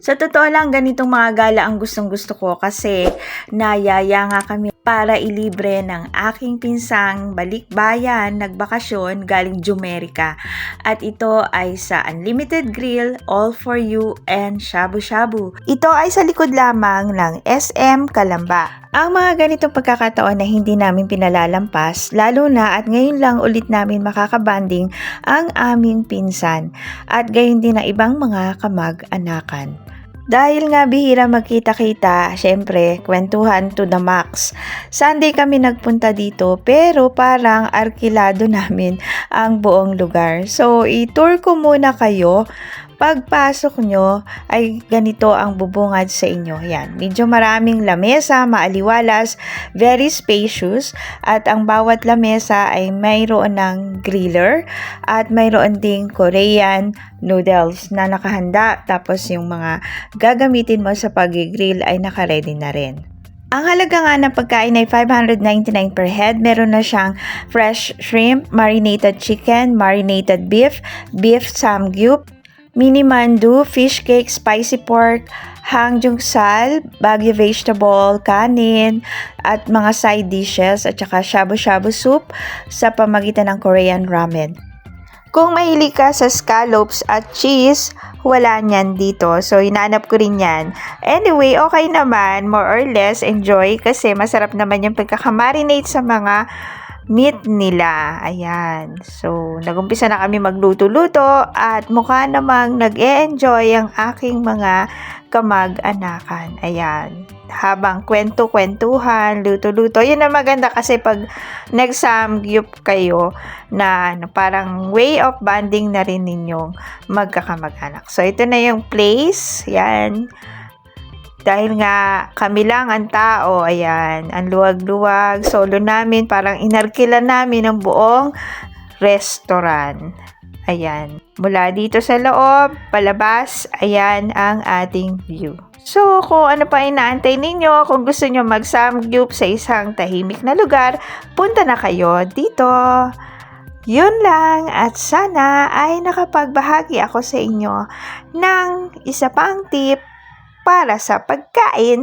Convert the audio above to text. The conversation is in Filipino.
Sa totoo lang, ganitong mga gala ang gustong-gusto ko kasi nayaya nga kami para ilibre ng aking pinsang balikbayan nagbakasyon galing Jumerica. At ito ay sa Unlimited Grill, All For You, and Shabu Shabu. Ito ay sa likod lamang ng SM Calamba. Ang mga ganitong pagkakataon na hindi namin pinalalampas, lalo na at ngayon lang ulit namin makakabanding ang aming pinsan at gayon din ang ibang mga kamag-anakan. Dahil nga bihira magkita-kita, syempre, kwentuhan to the max. Sunday kami nagpunta dito pero parang arkilado namin ang buong lugar. So, i-tour ko muna kayo. Pagpasok nyo ay ganito ang bubungad sa inyo. Yan, medyo maraming lamesa, maaliwalas, very spacious at ang bawat lamesa ay mayroon ng griller at mayroon ding Korean noodles na nakahanda tapos yung mga gagamitin mo sa pag-grill ay nakaredy na rin. Ang halaga nga ng pagkain ay 599 per head. Meron na siyang fresh shrimp, marinated chicken, marinated beef, beef samgyup, mini mandu, fish cake, spicy pork, hangjungsal, Baguio vegetable, kanin, at mga side dishes, at saka shabu-shabu soup sa pamagitan ng Korean ramen. Kung mahilig ka sa scallops at cheese, wala niyan dito. So, hinanap ko rin yan. Anyway, okay naman, more or less, enjoy kasi masarap naman yung pagkakamarinate sa mga meat nila. Ayan. So, nagumpisa na kami magluto-luto at mukha namang nag-e-enjoy ang aking mga kamag-anakan. Ayan. Habang kwento-kwentuhan, luto-luto. Yun ang maganda kasi pag nag-samgyup kayo na parang way of bonding na rin ninyong magkakamag-anak. So, ito na yung place. Ayan. Dahil nga kami lang ang tao, ayan, ang luwag-luwag, solo namin, parang inarkila namin ang buong restaurant. Ayan, mula dito sa loob, palabas, ayan ang ating view. So, kung ano pa inaantay ninyo, kung gusto nyo mag-samgyup sa isang tahimik na lugar, punta na kayo dito. Yun lang at sana ay nakapagbahagi ako sa inyo ng isa pang tip para sa pagkain.